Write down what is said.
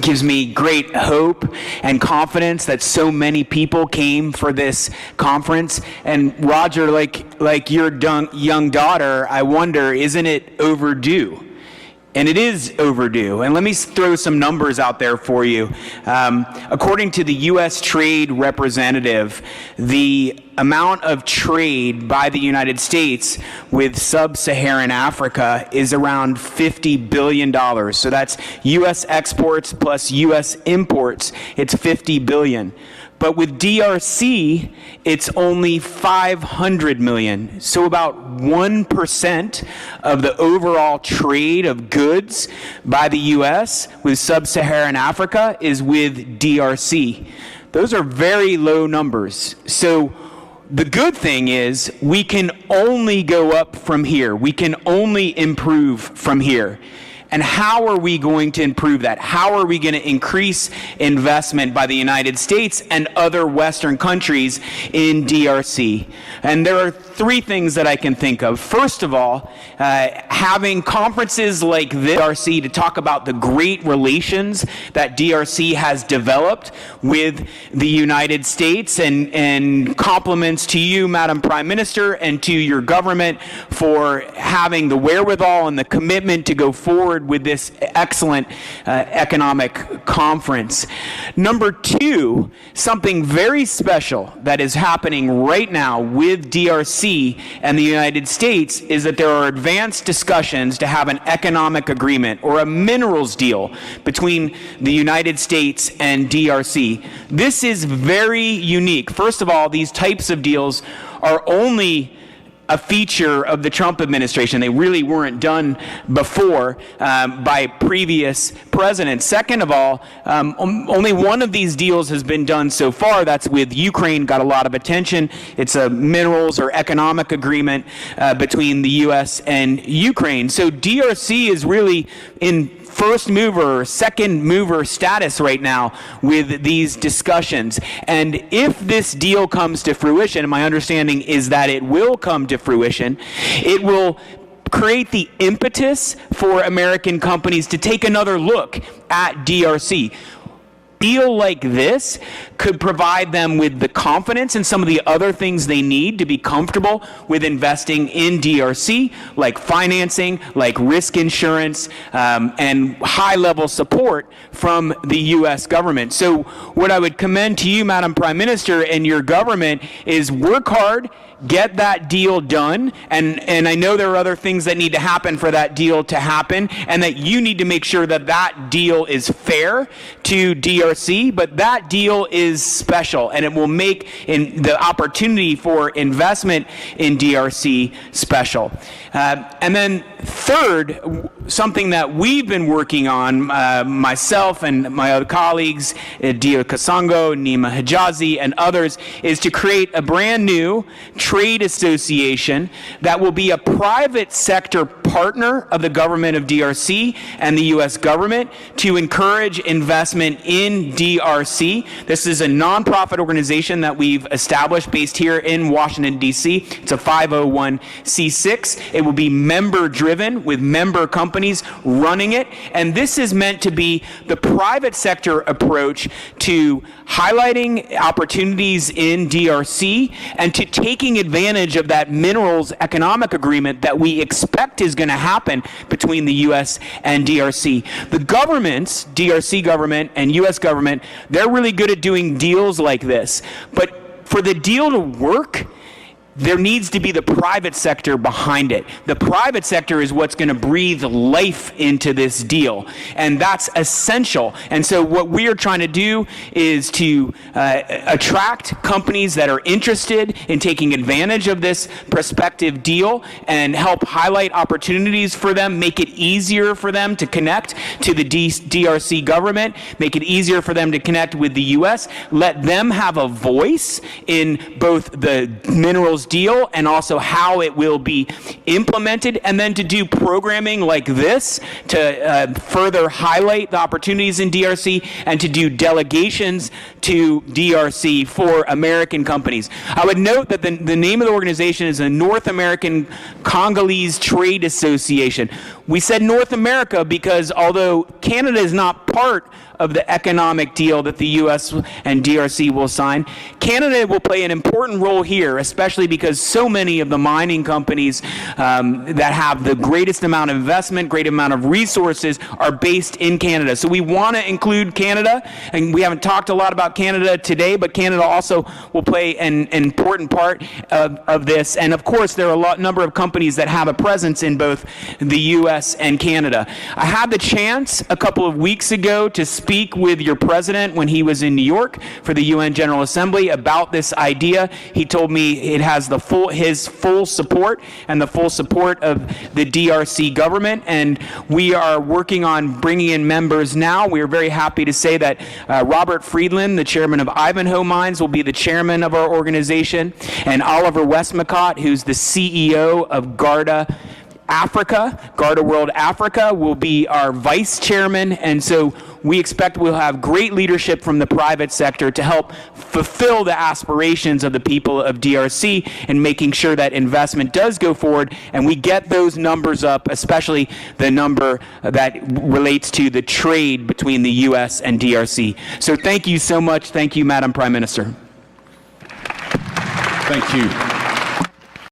gives me great hope and confidence that so many people came for this conference. And Roger, like your young daughter, I wonder, isn't it overdue? And it is overdue. And let me throw some numbers out there for you. According to the U.S. Trade Representative, the amount of trade by the United States with sub-Saharan Africa is around $50 billion. So that's U.S. exports plus U.S. imports. It's $50 billion. But with DRC, it's only 500 million. So about 1% of the overall trade of goods by the U.S. with sub-Saharan Africa is with DRC. Those are very low numbers. So the good thing is we can only go up from here. We can only improve from here. And how are we going to improve that? How are we going to increase investment by the United States and other Western countries in DRC? And there are three things that I can think of. First of all, having conferences like this DRC to talk about the great relations that DRC has developed with the United States, and compliments to you, Madam Prime Minister, and to your government for having the wherewithal and the commitment to go forward with this excellent economic conference. Number two, something very special that is happening right now with DRC and the United States is that there are advanced discussions to have an economic agreement or a minerals deal between the United States and DRC. This is very unique. First of all, these types of deals are only a feature of the Trump administration. They really weren't done before by previous presidents. Second of all, only one of these deals has been done so far. That's with Ukraine, got a lot of attention. It's a minerals or economic agreement between the U.S. and Ukraine. So DRC is really in first mover or second mover status right now with these discussions. And if this deal comes to fruition, and my understanding is that it will come to fruition, it will create the impetus for American companies to take another look at DRC. Deal like this could provide them with the confidence and some of the other things they need to be comfortable with investing in DRC, like financing, like risk insurance, and high-level support from the U.S. government. So what I would commend to you, Madam Prime Minister, and your government is work hard, get that deal done, and I know there are other things that need to happen for that deal to happen, and that you need to make sure that that deal is fair to DRC, but that deal is special, and it will make the opportunity for investment in DRC special. And then third, something that we've been working on, myself and my other colleagues, Dia Kasango, Nima Hijazi, and others, is to create a brand new trade association that will be a private sector partner of the government of DRC and the U.S. government to encourage investment in DRC. This is a nonprofit organization that we've established based here in Washington, D.C. It's a 501c6. It will be member-driven with member companies running it, and this is meant to be the private sector approach to highlighting opportunities in DRC and to taking advantage of that minerals economic agreement that we expect is going to happen between the U.S. and DRC. The governments, DRC government and U.S. government, they're really good at doing deals like this. But for the deal to work, there needs to be the private sector behind it. The private sector is what's going to breathe life into this deal, and that's essential. And so what we are trying to do is to attract companies that are interested in taking advantage of this prospective deal and help highlight opportunities for them, make it easier for them to connect to the DRC government, make it easier for them to connect with the U.S., let them have a voice in both the minerals deal and also how it will be implemented, and then to do programming like this to further highlight the opportunities in DRC and to do delegations to DRC for American companies. I would note that the name of the organization is the North American Congolese Trade Association. We said North America because although Canada is not part of the economic deal that the U.S. and DRC will sign. Canada will play an important role here, especially because so many of the mining companies that have the greatest amount of investment, great amount of resources, are based in Canada. So we want to include Canada, and we haven't talked a lot about Canada today, but Canada also will play an important part of this. And of course, there are a number of companies that have a presence in both the U.S. and Canada. I had the chance a couple of weeks ago to speak with your president when he was in New York for the UN General Assembly about this idea. He told me it has his full support and the full support of the DRC government, and we are working on bringing in members now. We are very happy to say that Robert Friedland, the chairman of Ivanhoe Mines, will be the chairman of our organization, and Oliver Westmacott, who's the CEO of Garda World Africa, will be our vice chairman. And so we expect we'll have great leadership from the private sector to help fulfill the aspirations of the people of DRC and making sure that investment does go forward and we get those numbers up, especially the number that relates to the trade between the U.S. and DRC. So thank you so much. Thank you, Madam Prime Minister. Thank you.